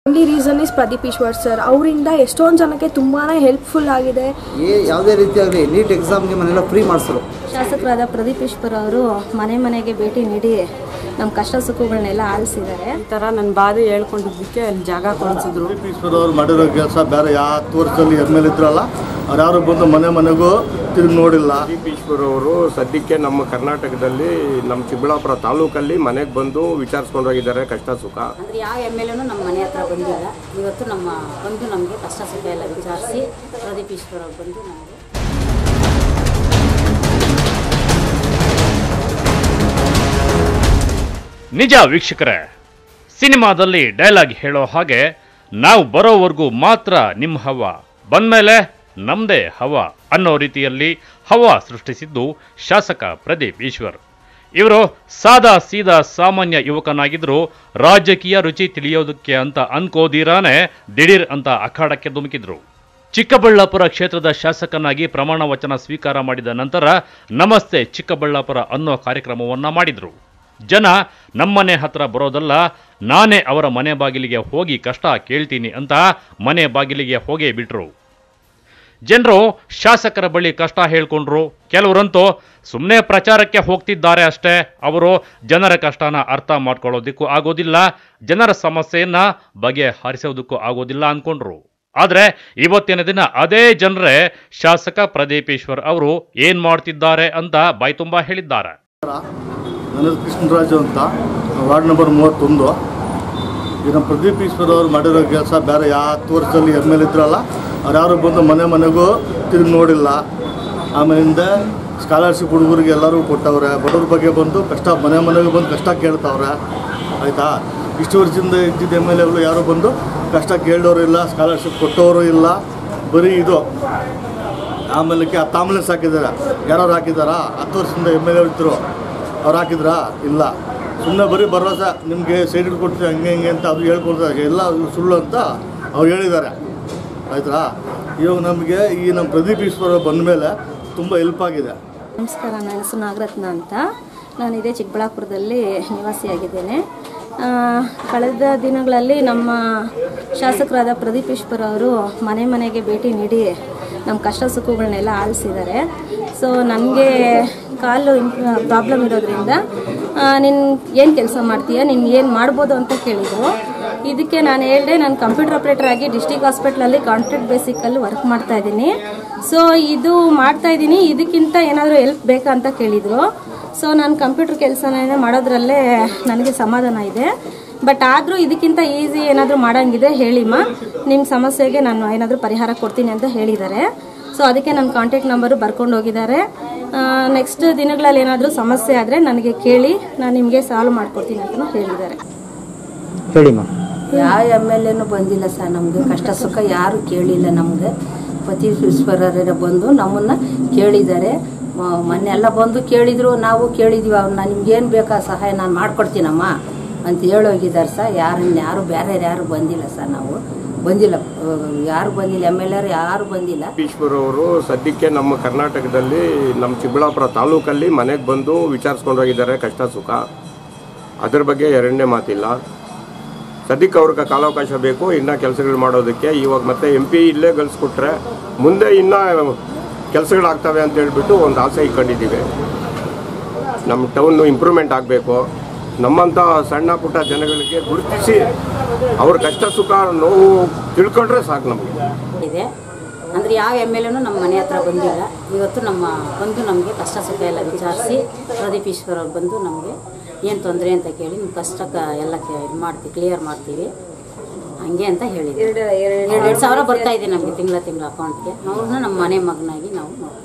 only reason is Pradeep Ishwar sir. ಅವರಿಂದ ಎಷ್ಟೊಂದು ಜನಕ್ಕೆ ತುಂಬಾನೇ ಹೆಲ್ಪ್ಫುಲ್ ಆಗಿದೆ. ಯಾವುದೇ ರೀತಿಯಾಗಲಿ ನೀಟ್ ಎಕ್ಸಾಮ್ಗೆ ಮನೆಲ್ಲ ಫ್ರೀ ಮಾಡಿಸ್ರು. ಶಾಸಕರಾದ ಪ್ರದೀಪ್ ಈಶ್ವರ್ ಅವರು ಮನೆಗೆ ಭೇಟಿ ನೀಡಿ ನಮ್ಮ ಕಷ್ಟ ಸುಖಗಳನ್ನೆಲ್ಲ ಆಲಿಸಿದ್ದಾರೆ. ಈ ಥರ ನನ್ನ ಬಾಧೆ ಹೇಳ್ಕೊಂಡಿದ್ದಕ್ಕೆ ಅಲ್ಲಿ ಜಾಗ ಕೊಡಿಸಿದ್ರು. ಪ್ರದೀಪ್ ಈಶ್ವರ್ ಅವರು ಮಾಡಿರೋ ಕೆಲಸ ಬೇರೆ ಯಾವ 10 ವರ್ಷದಲ್ಲಿ ಎಮ್ಮೆಲ್ ಇದ್ರಲ್ಲ ಅವ್ರು ಯಾರು ಬಂದು ಮನೆಗೂ ತಿರುಗಿ ನೋಡಿಲ್ಲ. ಪ್ರದೀಪ್ ಈಶ್ವರ್ ಅವರು ಸದ್ಯಕ್ಕೆ ನಮ್ಮ ಕರ್ನಾಟಕದಲ್ಲಿ ನಮ್ಮ ಚಿಕ್ಕಬಳ್ಳಾಪುರ ತಾಲೂಕಲ್ಲಿ ಮನೆಗೆ ಬಂದು ವಿಚಾರಿಸ್ಕೊಂಡು ಹೋಗಿದ್ದಾರೆ ಕಷ್ಟ ಸುಖ. ಅಂದರೆ ಯಾವ ಎಮ್ಮೆಲ್ನೂ ನಮ್ಮ ಮನೆ ಹತ್ರ ಬಂದಿಲ್ಲ. ಇವತ್ತು ಬಂದು ನಮಗೆ ಕಷ್ಟ ಸುಖ ಎಲ್ಲ ವಿಚಾರಿಸಿ ಪ್ರದೀಪ್ ಈಶ್ವರ್ ಅವರು ಬಂದು ನಮಗೆ ನಿಜ ವೀಕ್ಷಕರೇ, ಸಿನಿಮಾದಲ್ಲಿ ಡೈಲಾಗ್ ಹೇಳೋ ಹಾಗೆ ನಾವು ಬರೋವರೆಗೂ ಮಾತ್ರ ನಿಮ್ಮ ಹವಾ, ಬಂದ್ಮೇಲೆ ನಮ್ಮದೇ ಹವಾ ಅನ್ನೋ ರೀತಿಯಲ್ಲಿ ಹವಾ ಸೃಷ್ಟಿಸಿದ್ದು ಶಾಸಕ ಪ್ರದೀಪ್ ಈಶ್ವರ್. ಇವರು ಸಾದಾ ಸೀದಾ ಸಾಮಾನ್ಯ ಯುವಕನಾಗಿದ್ದರೂ ರಾಜಕೀಯ ರುಚಿ ತಿಳಿಯೋದಕ್ಕೆ ಅಂತ ಅನ್ಕೋದಿರಾನೆ ದಿಢೀರ್ ಅಂತ ಅಖಾಡಕ್ಕೆ ಧುಮುಕಿದ್ರು. ಚಿಕ್ಕಬಳ್ಳಾಪುರ ಕ್ಷೇತ್ರದ ಶಾಸಕನಾಗಿ ಪ್ರಮಾಣ ವಚನ ಸ್ವೀಕಾರ ಮಾಡಿದ ನಂತರ ನಮಸ್ತೆ ಚಿಕ್ಕಬಳ್ಳಾಪುರ ಅನ್ನೋ ಕಾರ್ಯಕ್ರಮವನ್ನ ಮಾಡಿದ್ರು. ಜನ ನಮ್ಮನೆ ಹತ್ರ ಬರೋದಲ್ಲ, ನಾನೇ ಅವರ ಮನೆ ಬಾಗಿಲಿಗೆ ಹೋಗಿ ಕಷ್ಟ ಕೇಳ್ತೀನಿ ಅಂತ ಮನೆ ಬಾಗಿಲಿಗೆ ಹೋಗೇ ಬಿಟ್ರು. ಜನರು ಶಾಸಕರ ಬಳಿ ಕಷ್ಟ ಹೇಳ್ಕೊಂಡ್ರು. ಕೆಲವರಂತೂ ಸುಮ್ಮನೆ ಪ್ರಚಾರಕ್ಕೆ ಹೋಗ್ತಿದ್ದಾರೆ ಅಷ್ಟೇ, ಅವರು ಜನರ ಕಷ್ಟನ ಅರ್ಥ ಮಾಡ್ಕೊಳ್ಳೋದಕ್ಕೂ ಆಗೋದಿಲ್ಲ, ಜನರ ಸಮಸ್ಯೆಯನ್ನ ಬಗೆಹರಿಸೋದಕ್ಕೂ ಆಗೋದಿಲ್ಲ ಅಂದ್ಕೊಂಡ್ರು. ಆದರೆ ಇವತ್ತಿನ ದಿನ ಅದೇ ಜನರೇ ಶಾಸಕ ಪ್ರದೀಪ್ ಈಶ್ವರ್ ಅವರು ಏನ್ ಮಾಡ್ತಿದ್ದಾರೆ ಅಂತ ಬಾಯ್ತುಂಬಾ ಹೇಳಿದ್ದಾರೆ. ನನ್ನ ಕೃಷ್ಣರಾಜು ಅಂತ ವಾರ್ಡ್ ನಂಬರ್ 31. ಈ ನಮ್ಮ ಪ್ರದೀಪ್ ಈಶ್ವರ್ ಅವರು ಮಾಡಿರೋ ಕೆಲಸ ಬೇರೆ ಯಾವ 10 ವರ್ಷದಲ್ಲಿ ಎಮ್ಮೆಲ್ ಇದ್ರಲ್ಲ ಅವ್ರು ಯಾರು ಬಂದು ಮನೆಗೂ ತಿರುಗಿ ನೋಡಿಲ್ಲ. ಆಮೇಲಿಂದ ಸ್ಕಾಲರ್ಶಿಪ್ ಹುಡುಗರಿಗೆ ಎಲ್ಲರಿಗೂ ಕೊಟ್ಟವ್ರೆ. ಬಡವ್ರ ಬಗ್ಗೆ ಬಂದು ಮನೆಗೆ ಬಂದು ಕಷ್ಟ ಕೇಳ್ತಾವ್ರೆ. ಆಯಿತಾ, ಇಷ್ಟು ವರ್ಷದಿಂದ ಇದ್ದಿದ್ದ ಎಮ್ ಎಲ್ ಎಗಳು ಯಾರು ಬಂದು ಕಷ್ಟ ಕೇಳೋರು ಇಲ್ಲ, ಸ್ಕಾಲರ್ಶಿಪ್ ಕೊಟ್ಟವರು ಇಲ್ಲ, ಬರೀ ಇದು. ಆಮೇಲೆ ಆಂಬುಲೆನ್ಸ್ ಹಾಕಿದ್ದಾರೆ. ಯಾರು ಹಾಕಿದಾರಾ? 10 ವರ್ಷದಿಂದ ಎಮ್ ಎಲ್ ಎ ಇದ್ದರು, ಅವ್ರು ಹಾಕಿದ್ರಾ? ಇಲ್ಲ. ಸುಮ್ಮನೆ ಬರೀ ಭರವಸೆ ನಿಮಗೆ ಸೈಡ್ ಕೊಡ್ತೀವಿ ಹಂಗೆ ಅಂತ ಅದು ಹೇಳ್ಕೊಡ್ತಾರೆ, ಎಲ್ಲ ಸುಳ್ಳು ಅಂತ ಅವ್ರು ಹೇಳಿದ್ದಾರೆ. ಆಯ್ತಾ, ಇವಾಗ ನಮಗೆ ಈ ನಮ್ಮ ಪ್ರದೀಪ್ ಈಶ್ವರ ಬಂದ ಮೇಲೆ ತುಂಬ ಹೆಲ್ಪ್ ಆಗಿದೆ. ನಮಸ್ಕಾರ, ನನ್ನ ಹೆಸರು ನಾಗರತ್ನ ಅಂತ. ನಾನು ಇದೇ ಚಿಕ್ಕಬಳ್ಳಾಪುರದಲ್ಲಿ ನಿವಾಸಿಯಾಗಿದ್ದೇನೆ. ಕಳೆದ ದಿನಗಳಲ್ಲಿ ನಮ್ಮ ಶಾಸಕರಾದ ಪ್ರದೀಪ್ ಈಶ್ವರ್ ಅವರು ಮನೆಗೆ ಭೇಟಿ ನೀಡಿ ನಮ್ಮ ಕಷ್ಟ ಸುಖಗಳನ್ನೆಲ್ಲ ಆಲಿಸಿದ್ದಾರೆ. ಸೊ ನನಗೆ ಕಾಲು ಪ್ರಾಬ್ಲಮ್ ಇರೋದ್ರಿಂದ ನೀನು ಏನು ಕೆಲಸ ಮಾಡ್ತೀಯ, ನೀನು ಏನು ಮಾಡ್ಬೋದು ಅಂತ ಕೇಳಿದರು. ಇದಕ್ಕೆ ನಾನು ಹೇಳಿದೆ, ನಾನು ಕಂಪ್ಯೂಟರ್ ಆಪ್ರೇಟರ್ ಆಗಿ ಡಿಸ್ಟ್ರಿಕ್ಟ್ ಹಾಸ್ಪಿಟ್ಲಲ್ಲಿ ಕಾಂಟ್ರಾಕ್ಟ್ ಬೇಸಿಕಲ್ಲಿ ವರ್ಕ್ ಮಾಡ್ತಾಯಿದ್ದೀನಿ. ಸೊ ಇದು ಮಾಡ್ತಾಯಿದ್ದೀನಿ, ಇದಕ್ಕಿಂತ ಏನಾದರೂ ಹೆಲ್ಪ್ ಬೇಕಾ ಅಂತ ಕೇಳಿದರು. ಸೊ ನಾನು ಕಂಪ್ಯೂಟರ್ ಕೆಲಸನೇ ಮಾಡೋದ್ರಲ್ಲೇ ನನಗೆ ಸಮಾಧಾನ ಇದೆ. ಬಟ್ ಆದರೂ ಇದಕ್ಕಿಂತ ಈಸಿ ಏನಾದರೂ ಮಾಡೋಂಗಿದ್ರೆ ಹೇಳಿಮ್ಮ, ನಿಮ್ಮ ಸಮಸ್ಯೆಗೆ ನಾನು ಏನಾದರೂ ಪರಿಹಾರ ಕೊಡ್ತೀನಿ ಅಂತ ಹೇಳಿದ್ದಾರೆ. ಸೊ ಅದಕ್ಕೆ ನನ್ನ ಕಾಂಟ್ಯಾಕ್ಟ್ ನಂಬರು ಬರ್ಕೊಂಡು ಹೋಗಿದ್ದಾರೆ. ನೆಕ್ಸ್ಟ್ ದಿನಗಳಲ್ಲಿ ಏನಾದರೂ ಸಮಸ್ಯೆ ಆದರೆ ನನಗೆ ಕೇಳಿ, ನಾನು ನಿಮಗೆ ಸಾಲ್ವ್ ಮಾಡಿಕೊಡ್ತೀನಿ ಅಂತಲೂ ಹೇಳಿದ್ದಾರೆ. ಹೇಳಿಮ್ಮ. ಯಾವ ಎಮ್ ಎಲ್ ಎನೂ ಬಂದಿಲ್ಲ ಸರ್, ನಮಗೆ ಕಷ್ಟ ಸುಖ ಯಾರೂ ಕೇಳಿಲ್ಲ. ನಮಗೆ ಪ್ರದೀಪ್ ಈಶ್ವರರೇ ಬಂದು ನಮ್ಮನ್ನು ಕೇಳಿದ್ದಾರೆ. ಮೊನ್ನೆ ಎಲ್ಲ ಬಂದು ಕೇಳಿದ್ರು, ನಾವು ಕೇಳಿದ್ವಿ ಅವ್ರನ್ನ, ನಿಮ್ಗೇನು ಬೇಕಾ ಸಹಾಯ ನಾನು ಮಾಡ್ಕೊಡ್ತೀನಮ್ಮ ಅಂತ ಹೇಳೋಗಿದ್ದಾರೆ ಸರ್. ಯಾರು ಬೇರೆ ಯಾರು ಬಂದಿಲ್ಲ ಸರ್, ನಾವು ಬಂದಿಲ್ಲ, ಯಾರು ಬಂದಿಲ್ಲ, ಎಮ್ ಎಲ್ ಎರು ಯಾರು ಬಂದಿಲ್ಲ. ಈಶ್ವರ್ ಅವರು ಸದ್ಯಕ್ಕೆ ನಮ್ಮ ಕರ್ನಾಟಕದಲ್ಲಿ ನಮ್ಮ ಚಿಕ್ಕಬಳ್ಳಾಪುರ ತಾಲೂಕಲ್ಲಿ ಮನೆಗೆ ಬಂದು ವಿಚಾರಿಸ್ಕೊಂಡು ಹೋಗಿದ್ದಾರೆ ಕಷ್ಟ ಸುಖ. ಅದ್ರ ಬಗ್ಗೆ ಎರಡನೇ ಮಾತಿಲ್ಲ. ಸದ್ಯಕ್ಕೆ ಅವ್ರಿಗೆ ಕಾಲಾವಕಾಶ ಬೇಕು ಇನ್ನೂ ಕೆಲಸಗಳು ಮಾಡೋದಕ್ಕೆ. ಇವಾಗ ಮತ್ತೆ MP ಇಲ್ಲೇ ಗಳಿಸ್ಕೊಟ್ರೆ ಮುಂದೆ ಇನ್ನೂ ಕೆಲಸಗಳಾಗ್ತವೆ ಅಂತ ಹೇಳ್ಬಿಟ್ಟು ಒಂದು ಆಸೆ ಇಟ್ಕೊಂಡಿದ್ದೀವಿ. ನಮ್ಮ ಟೌನು ಇಂಪ್ರೂವ್ಮೆಂಟ್ ಆಗಬೇಕು. ನಮ್ಮಂಥ ಸಣ್ಣ ಪುಟ್ಟ ಜನಗಳಿಗೆ ಗುರುತಿಸಿ ಅವ್ರ ಕಷ್ಟ ಸುಖ ನೋವು ತಿಳ್ಕೊಂಡ್ರೆ ಸಾಕು ನಮಗೆ ಇದೆ. ಅಂದರೆ ಯಾವ ಎಮ್ ಎಲ್ ಎನೂ ನಮ್ಮ ಮನೆ ಹತ್ರ ಬಂದಿಲ್ಲ. ಇವತ್ತು ಬಂದು ನಮಗೆ ಕಷ್ಟ ಸುಖ ಎಲ್ಲ ವಿಚಾರಿಸಿ ಪ್ರದೀಪ್ ಈಶ್ವರ್ ಅವ್ರು ಬಂದು ನಮಗೆ ಏನು ತೊಂದರೆ ಅಂತ ಕೇಳಿ ನಿಮ್ಮ ಕಷ್ಟಕ್ಕೆ ಎಲ್ಲ ಇದು ಮಾಡ್ತೀವಿ, ಕ್ಲಿಯರ್ ಮಾಡ್ತೀವಿ ಹಂಗೆ ಅಂತ ಹೇಳಿದ್ವಿ. 2,000 ಬರ್ತಾ ಇದೆ ನಮಗೆ ತಿಂಗಳ ಅಕೌಂಟ್ಗೆ. ಅವ್ರನ್ನ ನಮ್ಮ ಮನೆ ಮಗನಾಗಿ ನಾವು ನೋಡ್ತೀವಿ.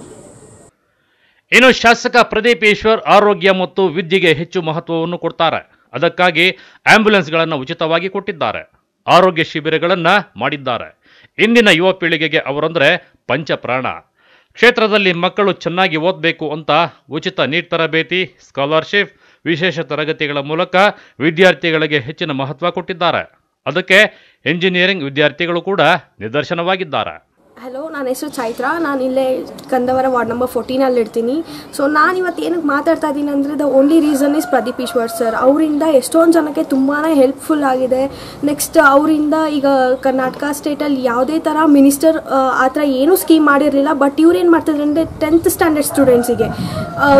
ಇನ್ನು ಶಾಸಕ ಪ್ರದೀಪ್ ಈಶ್ವರ್ ಆರೋಗ್ಯ ಮತ್ತು ವಿದ್ಯೆಗೆ ಹೆಚ್ಚು ಮಹತ್ವವನ್ನು ಕೊಡ್ತಾರೆ. ಅದಕ್ಕಾಗಿ ಆಂಬ್ಯುಲೆನ್ಸ್ಗಳನ್ನು ಉಚಿತವಾಗಿ ಕೊಟ್ಟಿದ್ದಾರೆ, ಆರೋಗ್ಯ ಶಿಬಿರಗಳನ್ನು ಮಾಡಿದ್ದಾರೆ. ಇಂದಿನ ಯುವ ಪೀಳಿಗೆಗೆ ಅವರಂದ್ರೆ ಪಂಚಪ್ರಾಣ. ಕ್ಷೇತ್ರದಲ್ಲಿ ಮಕ್ಕಳು ಚೆನ್ನಾಗಿ ಓದಬೇಕು ಅಂತ ಉಚಿತ ನೀಟ್ ತರಬೇತಿ, ಸ್ಕಾಲರ್ಶಿಪ್, ವಿಶೇಷ ತರಗತಿಗಳ ಮೂಲಕ ವಿದ್ಯಾರ್ಥಿಗಳಿಗೆ ಹೆಚ್ಚಿನ ಮಹತ್ವ ಕೊಟ್ಟಿದ್ದಾರೆ. ಅದಕ್ಕೆ ಎಂಜಿನಿಯರಿಂಗ್ ವಿದ್ಯಾರ್ಥಿಗಳು ಕೂಡ ನಿದರ್ಶನವಾಗಿದ್ದಾರೆ. ಹಲೋ, ನನ್ನ ಹೆಸರು ಚೈತ್ರ. ನಾನು ಇಲ್ಲೇ ಕಂದವರ ವಾರ್ಡ್ ನಂಬರ್ 14 ಇರ್ತೀನಿ. ಸೊ ನಾನು ಇವತ್ತು ಏನಕ್ಕೆ ಮಾತಾಡ್ತಾ ಇದ್ದೀನಿ ಅಂದರೆ the only reason is Pradeep Eshwar sir. ಅವರಿಂದ ಎಷ್ಟೊಂದು ಜನಕ್ಕೆ ತುಂಬಾ ಹೆಲ್ಪ್ಫುಲ್ ಆಗಿದೆ. ನೆಕ್ಸ್ಟ್ ಅವರಿಂದ ಈಗ ಕರ್ನಾಟಕ ಸ್ಟೇಟಲ್ಲಿ ಯಾವುದೇ ಥರ ಮಿನಿಸ್ಟರ್ ಆ ಥರ ಏನೂ ಸ್ಕೀಮ್ ಮಾಡಿರಲಿಲ್ಲ. ಬಟ್ ಇವ್ರು ಏನು ಮಾಡ್ತಿದ್ರು ಅಂದರೆ 10th ಸ್ಟ್ಯಾಂಡರ್ಡ್ ಸ್ಟೂಡೆಂಟ್ಸಿಗೆ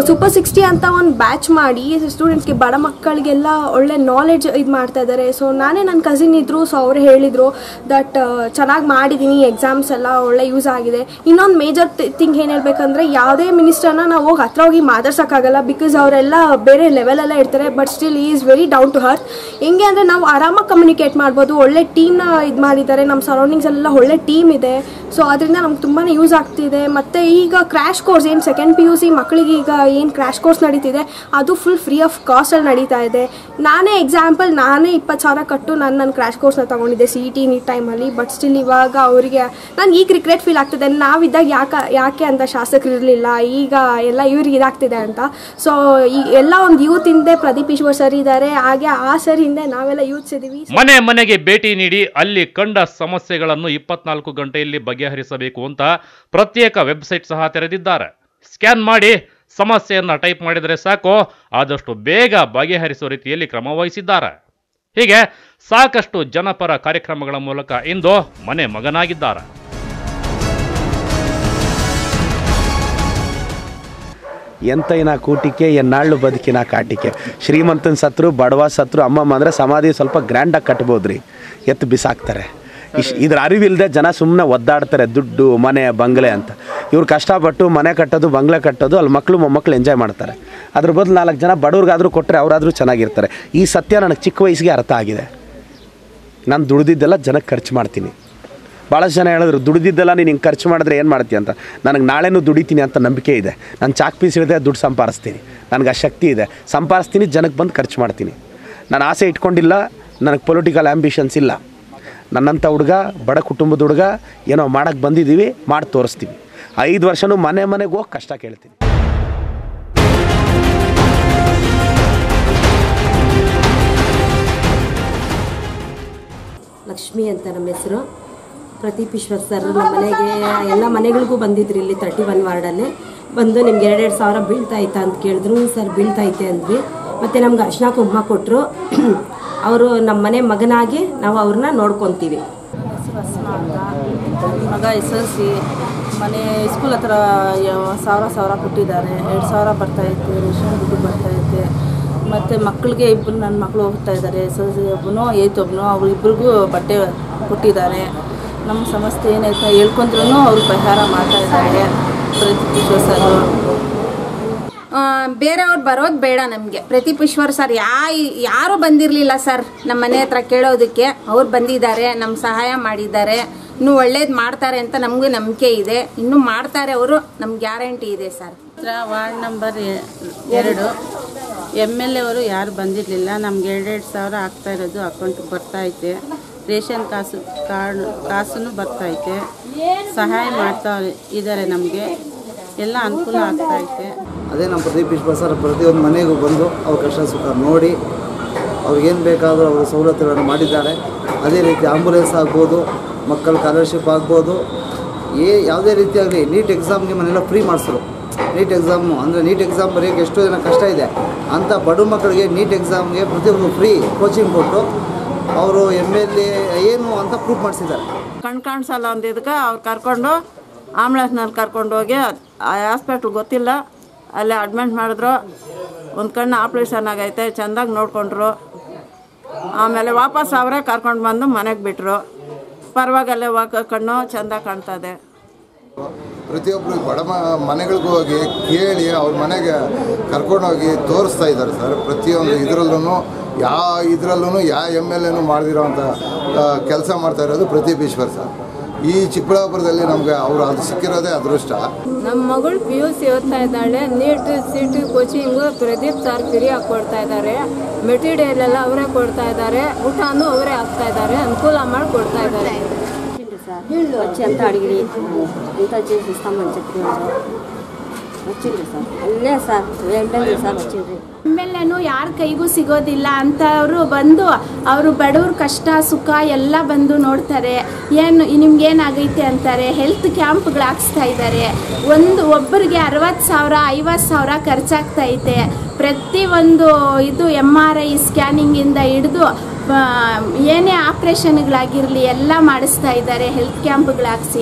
ಸೂಪರ್ 60 ಅಂತ ಒಂದು ಬ್ಯಾಚ್ ಮಾಡಿ ಸ್ಟೂಡೆಂಟ್ಸ್ಗೆ, ಬಡ ಮಕ್ಕಳಿಗೆಲ್ಲ ಒಳ್ಳೆ ನಾಲೆಡ್ಜ್ ಇದು ಮಾಡ್ತಾ ಇದ್ದಾರೆ. ಸೊ ನಾನೇ ನನ್ನ ಕಸಿನ್ ಇದ್ದರು, ಸೊ ಅವರು ಹೇಳಿದರು ದಟ್ ಚೆನ್ನಾಗಿ ಮಾಡಿದ್ದೀನಿ, ಎಕ್ಸಾಮ್ಸ್ ಎಲ್ಲ ಒಳ್ಳೆ ಯೂಸ್ ಆಗಿದೆ. ಇನ್ನೊಂದು ಮೇಜರ್ ಥಿಂಗ್ ಏನು ಹೇಳ್ಬೇಕಂದ್ರೆ, ಯಾವುದೇ ಮಿನಿಸ್ಟರ್ನ ನಾವು ಹತ್ರ ಹೋಗಿ ಮಾತಾಡ್ಸೋಕ್ಕಾಗಲ್ಲ, ಬಿಕಾಸ್ ಅವರೆಲ್ಲ ಬೇರೆ ಲೆವೆಲೆಲ್ಲ ಇರ್ತಾರೆ. ಬಟ್ ಸ್ಟಿಲ್ ಈ is very down to earth. ಹೆಂಗೆ ಅಂದರೆ ನಾವು ಆರಾಮಾಗಿ ಕಮ್ಯುನಿಕೇಟ್ ಮಾಡ್ಬೋದು. ಒಳ್ಳೆ ಟೀಮ್ನ ಇದು ಮಾಡಿದ್ದಾರೆ, ನಮ್ಮ ಸರೌಂಡಿಂಗ್ಸ್ ಎಲ್ಲ ಒಳ್ಳೆ ಟೀಮ್ ಇದೆ. ಸೊ ಅದರಿಂದ ನಮ್ಗೆ ತುಂಬಾ ಯೂಸ್ ಆಗ್ತಿದೆ. ಮತ್ತು ಈಗ ಕ್ರ್ಯಾಶ್ ಕೋರ್ಸ್ ಏನು ಸೆಕೆಂಡ್ PUC ಮಕ್ಕಳಿಗೆ ಈಗ ಏನು ಕ್ರ್ಯಾಶ್ ಕೋರ್ಸ್ ನಡೀತಿದೆ ಅದು ಫುಲ್ ಫ್ರೀ ಆಫ್ ಕಾಸ್ಟಲ್ಲಿ ನಡೀತಾ ಇದೆ. ನಾನೇ 20,000 ಕಟ್ಟು ನನ್ನ ಕ್ರ್ಯಾಶ್ ಕೋರ್ಸ್ನ ತೊಗೊಂಡಿದ್ದೆ CET ನೀಟ್ ಟೈಮಲ್ಲಿ. ಬಟ್ ಸ್ಟಿಲ್ ಇವಾಗ ಅವರಿಗೆ ನನಗೆ ಈಗ ರಿಗ್ರೆಟ್ ಫೀಲ್ ಆಗ್ತಿದೆ, ನಾವಿದ್ದಾಗ ಯಾಕೆ ಅಂತ ಶಾಸಕರು ಇರಲಿಲ್ಲ, ಈಗ ಎಲ್ಲ ಇವ್ರಿಗೆ ಇದಾಗ್ತಿದೆ ಅಂತ. ಸೊ ಈ ಎಲ್ಲ ಒಂದು ಯೂತ್ ಹಿಂದೆ ಪ್ರದೀಪ್ ಈಶ್ವರ್ ಸರ್ ಇದ್ದಾರೆ, ಹಾಗೆ ಆ ಸರ್ ಹಿಂದೆ ನಾವೆಲ್ಲ ಯೂತ್ಸ್ ಇದ್ದೀವಿ. ಮನೆ ಮನೆಗೆ ಭೇಟಿ ನೀಡಿ ಅಲ್ಲಿ ಕಂಡ ಸಮಸ್ಯೆಗಳನ್ನು 24 ಗಂಟೆಯಲ್ಲಿ ಬಗೆಹರಿಸಬೇಕು ಅಂತ ಪ್ರತ್ಯೇಕ ವೆಬ್ಸೈಟ್ ಸಹ ತೆರೆದಿದ್ದಾರೆ. ಸ್ಕ್ಯಾನ್ ಮಾಡಿ ಸಮಸ್ಯೆಯನ್ನ ಟೈಪ್ ಮಾಡಿದರೆ ಸಾಕು, ಆದಷ್ಟು ಬೇಗ ಬಗೆಹರಿಸುವ ರೀತಿಯಲ್ಲಿ ಕ್ರಮ ವಹಿಸಿದ್ದಾರೆ. ಹೀಗೆ ಸಾಕಷ್ಟು ಜನಪರ ಕಾರ್ಯಕ್ರಮಗಳ ಮೂಲಕ ಇಂದು ಮನೆ ಮಗನಾಗಿದ್ದಾರೆ. ಎಂತೈನ ಕೂಟಿಕೆ ಎನ್ನಾಳು ಬದುಕಿನ ಕಾಟಿಕೆ. ಶ್ರೀಮಂತನ ಸತ್ರು ಬಡವ ಸತ್ರು ಅಮ್ಮಮ್ಮ ಅಂದರೆ ಸಮಾಧಿ ಸ್ವಲ್ಪ ಗ್ರ್ಯಾಂಡಾಗಿ ಕಟ್ಬೋದ್ರಿ, ಎತ್ತು ಬಿಸಾಕ್ತಾರೆ. ಇದ್ರ ಅರಿವಿಲ್ಲದೆ ಜನ ಸುಮ್ಮನೆ ಒದ್ದಾಡ್ತಾರೆ, ದುಡ್ಡು ಮನೆ ಬಂಗ್ಲೆ ಅಂತ. ಇವ್ರು ಕಷ್ಟಪಟ್ಟು ಮನೆ ಕಟ್ಟೋದು ಬಂಗ್ಲೆ ಕಟ್ಟೋದು, ಅಲ್ಲಿ ಮಕ್ಕಳು ಮೊಮ್ಮಕ್ಕಳು ಎಂಜಾಯ್ ಮಾಡ್ತಾರೆ. ಅದ್ರ ಬದಲು 4 ಜನ ಬಡವ್ರಿಗಾದರೂ ಕೊಟ್ಟರೆ ಅವರಾದರೂ ಚೆನ್ನಾಗಿರ್ತಾರೆ. ಈ ಸತ್ಯ ನನಗೆ ಚಿಕ್ಕ ವಯಸ್ಸಿಗೆ ಅರ್ಥ ಆಗಿದೆ. ನಾನು ದುಡ್ದಿದ್ದೆಲ್ಲ ಜನಕ್ಕೆ ಖರ್ಚು ಮಾಡ್ತೀನಿ. ಭಾಳಷ್ಟು ಜನ ಹೇಳಿದ್ರು, ದುಡ್ದಿದ್ದೆಲ್ಲ ನೀನು ಹಿಂಗೆ ಖರ್ಚು ಮಾಡಿದ್ರೆ ಏನು ಮಾಡ್ತೀಯ ಅಂತ. ನನಗೆ ನಾಳೆನೂ ದುಡಿತೀನಿ ಅಂತ ನಂಬಿಕೆ ಇದೆ. ನಾನು ಚಾಕ್ ಪೀಸ್ ಹಿಡಿದ್ರೆ ದುಡ್ಡು ಸಂಪಾದಿಸ್ತೀನಿ, ನನಗೆ ಆ ಶಕ್ತಿ ಇದೆ. ಸಂಪಾದಿಸ್ತೀನಿ, ಜನಕ್ಕೆ ಬಂದು ಖರ್ಚು ಮಾಡ್ತೀನಿ. ನಾನು ಆಸೆ ಇಟ್ಕೊಂಡಿಲ್ಲ, ನನಗೆ ಪೊಲಿಟಿಕಲ್ ಆ್ಯಂಬಿಷನ್ಸ್ ಇಲ್ಲ. ನನ್ನಂಥ ಹುಡುಗ, ಬಡ ಕುಟುಂಬದ ಹುಡುಗ, ಏನೋ ಮಾಡೋಕ್ಕೆ ಬಂದಿದ್ದೀವಿ, ಮಾಡಿ ತೋರಿಸ್ತೀವಿ. 5 ವರ್ಷವೂ ಮನೆಗೆ ಹೋಗಿ ಕಷ್ಟ ಕೇಳ್ತೀನಿ. ಲಕ್ಷ್ಮಿ ಅಂತ ನಮ್ಮ ಹೆಸರು. ಪ್ರದೀಪ್ ಈಶ್ವರ್ ಸರ್ ನಮ್ಮ ಮನೆಗೆ ಎಲ್ಲ ಮನೆಗಳಿಗೂ ಬಂದಿದ್ರು. ಇಲ್ಲಿ 31 ವಾರ್ಡಲ್ಲಿ ಬಂದು ನಿಮ್ಗೆ 2-2 ಸಾವಿರ ಬೀಳ್ತಾಯ್ತಾ ಅಂತ ಕೇಳಿದ್ರು. ಸರ್ ಬೀಳ್ತೈತೆ ಅಂದ್ವಿ. ಮತ್ತು ನಮ್ಗೆ ಅರ್ಶಿನ ಕುಂಕುಮ ಕೊಟ್ಟರು. ಅವರು ನಮ್ಮ ಮನೆ ಮಗನಾಗಿ ನಾವು ಅವ್ರನ್ನ ನೋಡ್ಕೊತೀವಿ. ಮಗ SLC ಮನೆ ಸ್ಕೂಲ್ ಹತ್ರ 1,000 ಕೊಟ್ಟಿದ್ದಾರೆ. 2,000 ಬರ್ತಾಯಿತ್ತು, ರೇಷನ್ ದುಡ್ಡು ಬರ್ತಾಯಿದೆ. ಮತ್ತು ಮಕ್ಕಳಿಗೆ ಇಬ್ಬರು ನನ್ನ ಮಕ್ಕಳು ಹೋಗ್ತಾ ಇದ್ದಾರೆ. SLC ಒಬ್ಬನು 8th ಒಬ್ಬನು, ಅವರಿಬ್ಬರಿಗೂ ಬಟ್ಟೆ ಕೊಟ್ಟಿದ್ದಾರೆ. ನಮ್ಮ ಸಮಸ್ಯೆ ಏನೈತೆ ಹೇಳ್ಕೊಂಡ್ರೂ ಅವರು ಪರಿಹಾರ ಮಾಡ್ತಾ ಇದ್ದಾರೆ. ಪ್ರದೀಪ್ ಈಶ್ವರ್ ಸರ್ ಬೇರೆಯವ್ರು ಬರೋದು ಬೇಡ ನಮಗೆ. ಪ್ರದೀಪ್ ಈಶ್ವರ್ ಸರ್ ಯಾರೂ ಬಂದಿರಲಿಲ್ಲ ಸರ್ ನಮ್ಮ ಮನೆ ಹತ್ರ ಕೇಳೋದಕ್ಕೆ. ಅವ್ರು ಬಂದಿದ್ದಾರೆ, ನಮ್ಮ ಸಹಾಯ ಮಾಡಿದ್ದಾರೆ. ಇನ್ನೂ ಒಳ್ಳೇದು ಮಾಡ್ತಾರೆ ಅಂತ ನಮಗೂ ನಂಬಿಕೆ ಇದೆ. ಇನ್ನೂ ಮಾಡ್ತಾರೆ ಅವರು, ನಮ್ಗೆ ಗ್ಯಾರಂಟಿ ಇದೆ ಸರ್. ವಾರ್ಡ್ ನಂಬರ್ 2 MLA ಅವರು ಯಾರು ಬಂದಿರಲಿಲ್ಲ. ನಮ್ಗೆ 2-2 ಸಾವಿರ ಆಗ್ತಾ ಇರೋದು ಅಕೌಂಟಿಗೆ ಬರ್ತೈತೆ. ರೇಷನ್ ಕಾಸು ಬರ್ತೈತೆ. ಸಹಾಯ ಮಾಡ್ತಾ ಇದ್ದಾರೆ, ನಮಗೆ ಎಲ್ಲ ಅನುಕೂಲ ಆಗ್ತೈತೆ. ಅದೇ ನಮ್ಮ ಪ್ರದೀಪ್ ಈಶ್ವರ್ ಸರ್ ಪ್ರತಿಯೊಂದು ಮನೆಗೂ ಬಂದು ಅವ್ರ ಕಷ್ಟ ಸುಖ ನೋಡಿ ಅವ್ರಿಗೇನು ಬೇಕಾದರೂ ಅವರು ಸವಲತ್ತುಗಳನ್ನು ಮಾಡಿದ್ದಾರೆ. ಅದೇ ರೀತಿ ಆಂಬುಲೆನ್ಸ್ ಆಗ್ಬೋದು, ಮಕ್ಕಳ ಸ್ಕಾಲರ್ಶಿಪ್ ಆಗ್ಬೋದು, ಯಾವುದೇ ರೀತಿಯಾಗಲಿ ನೀಟ್ ಎಕ್ಸಾಮ್ಗೆ ಮನೆಲ್ಲ ಫ್ರೀ ಮಾಡಿಸಿದ್ರು. ನೀಟ್ ಎಕ್ಸಾಮು ಅಂದರೆ ನೀಟ್ ಎಕ್ಸಾಮ್ ಬರೆಯೋಕ್ಕೆ ಎಷ್ಟೋ ಜನ ಕಷ್ಟ ಇದೆ ಅಂತ ಬಡ ಮಕ್ಕಳಿಗೆ ನೀಟ್ ಎಕ್ಸಾಮ್ಗೆ ಪ್ರತಿಯೊಂದು ಫ್ರೀ ಕೋಚಿಂಗ್ ಕೊಟ್ಟು ಅವರು MLA ಏನು ಅಂತ ಪ್ರೂಫ್ ಮಾಡಿಸಿದ್ದಾರೆ. ಕಾಣಿಸಲ್ಲ ಅಂದಿದ್ದಕ್ಕೆ ಅವ್ರು ಕರ್ಕೊಂಡು ಆಂಬುಲೆನ್ಸ್ನಲ್ಲಿ ಕರ್ಕೊಂಡು ಹೋಗಿ ಆ ಹಾಸ್ಪಿಟ್ಲ್ ಗೊತ್ತಿಲ್ಲ ಅಲ್ಲೇ ಅಡ್ಮಿಟ್ ಮಾಡಿದ್ರು. ಒಂದು ಕಣ್ಣು ಆಪ್ರೇಷನ್ ಆಗೈತೆ, ಚೆಂದಾಗಿ ನೋಡಿಕೊಂಡ್ರು. ಆಮೇಲೆ ವಾಪಸ್ ಅವರೇ ಕರ್ಕೊಂಡು ಬಂದು ಮನೆಗೆ ಬಿಟ್ಟರು. ಪರವಾಗಿಲ್ಲ, ಕಣ್ಣು ಚೆಂದ ಕಾಣ್ತದೆ. ಪ್ರತಿಯೊಬ್ಬರು ಬಡ ಮನೆಗಳಿಗೂ ಹೋಗಿ ಕೇಳಿ ಅವ್ರ ಮನೆಗೆ ಕರ್ಕೊಂಡೋಗಿ ತೋರಿಸ್ತಾ ಇದ್ದಾರೆ ಸರ್. ಪ್ರತಿಯೊಂದು ಇದರಲ್ಲೂ ಯಾವ MLAನೂ ಮಾಡದಿರೋವಂಥ ಕೆಲಸ ಮಾಡ್ತಾ ಇರೋದು ಪ್ರದೀಪ್ ಈಶ್ವರ್ ಸರ್. ಈ ಚಿಕ್ಕಬಳ್ಳಾಪುರದಲ್ಲಿ ನಮಗೆ ಅವರು ಅದು ಸಿಕ್ಕಿರೋದೇ ಅದೃಷ್ಟ. ನಮ್ಮ ಮಗಳು PUC ಓದ್ತಾ ಇದ್ದಾಳೆ. NEET CET coaching Pradeep sir free ಆಗಿ ಕೊಡ್ತಾ ಇದ್ದಾರೆ. ಮೆಟೀರಿಯಲ್ ಎಲ್ಲ ಅವರೇ ಕೊಡ್ತಾ ಇದ್ದಾರೆ. ಊಟನೂ ಅವರೇ ಹಾಕ್ತಾ ಇದ್ದಾರೆ. ಅನುಕೂಲ ಮಾಡಿ ಕೊಡ್ತಾ ಇದ್ದಾರೆ. వచ్చి అంతా అడిగి ఇంత చేసి ఇస్తామని చెప్పి ಹಚ್ಚಿದ್ರಿ ಸರ್ ಅಲ್ಲೇ ಸರ್ ಎಮ್ಮೆಲ್ಲೆ ಸರ್ ಹಚ್ಚಿದ್ರಿ. ಎಮ್ಮೆಲ್ಲೆನೂ ಯಾರ ಕೈಗೂ ಸಿಗೋದಿಲ್ಲ ಅಂತವರು ಬಂದು ಅವರು ಬಡವ್ರ ಕಷ್ಟ ಸುಖ ಎಲ್ಲ ಬಂದು ನೋಡ್ತಾರೆ. ಏನು ನಿಮ್ಗೇನಾಗೈತೆ ಅಂತಾರೆ. ಹೆಲ್ತ್ ಕ್ಯಾಂಪ್ಗಳು ಹಾಕ್ಸ್ತಾ ಇದ್ದಾರೆ. ಒಬ್ಬರಿಗೆ 60,000 50,000 ಖರ್ಚಾಗ್ತೈತೆ. ಪ್ರತಿಯೊಂದು ಇದು MRI ಸ್ಕ್ಯಾನಿಂಗಿಂದ ಹಿಡಿದು ಏನೇ ಆಪ್ರೇಷನ್ಗಳಾಗಿರಲಿ ಎಲ್ಲ ಮಾಡಿಸ್ತಾ ಇದ್ದಾರೆ. ಹೆಲ್ತ್ ಕ್ಯಾಂಪ್ಗಳು ಹಾಕ್ಸಿ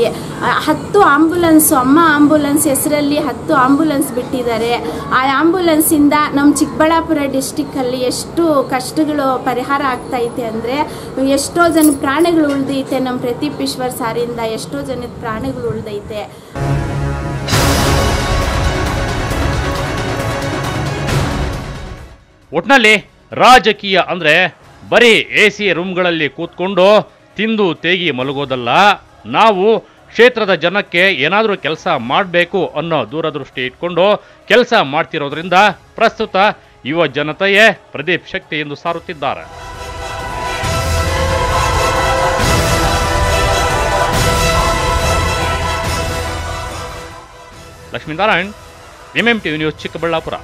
10 ಆಂಬುಲೆನ್ಸು ಅಮ್ಮ ಆಂಬುಲೆನ್ಸ್ ಹೆಸರಲ್ಲಿ 10 ಆಂಬುಲೆನ್ಸ್ ಬಿಟ್ಟಿದ್ದಾರೆ. ಆ ಆಂಬುಲೆನ್ಸಿಂದ ನಮ್ಮ ಚಿಕ್ಕಬಳ್ಳಾಪುರ ಡಿಸ್ಟಿಕ್ಕಲ್ಲಿ ಎಷ್ಟು ಕಷ್ಟಗಳು ಪರಿಹಾರ ಆಗ್ತೈತೆ ಅಂದರೆ ಎಷ್ಟೋ ಜನ ಪ್ರಾಣಿಗಳು ಉಳಿದೈತೆ. ನಮ್ಮ ಪ್ರದೀಪ್ ಈಶ್ವರ್ ಸಾರಿಂದ ಎಷ್ಟೋ ಜನದ ಪ್ರಾಣಿಗಳು ಉಳಿದೈತೆ. ಒಟ್ನಲ್ಲಿ ರಾಜಕೀಯ ಅಂದರೆ ಬರೀ AC ರೂಮ್ಗಳಲ್ಲಿ ಕೂತ್ಕೊಂಡು ತಿಂದು ತೇಗಿ ಮಲಗೋದಲ್ಲ. ನಾವು ಕ್ಷೇತ್ರದ ಜನಕ್ಕೆ ಏನಾದರೂ ಕೆಲಸ ಮಾಡಬೇಕು ಅನ್ನೋ ದೂರದೃಷ್ಟಿ ಇಟ್ಕೊಂಡು ಕೆಲಸ ಮಾಡ್ತಿರೋದ್ರಿಂದ ಪ್ರಸ್ತುತ ಯುವ ಜನತೆಯೇ ಪ್ರದೀಪ್ ಶಕ್ತಿ ಎಂದು ಸಾರುತ್ತಿದ್ದಾರೆ. Lakshminarayan, MMTV news, Chikkaballapur.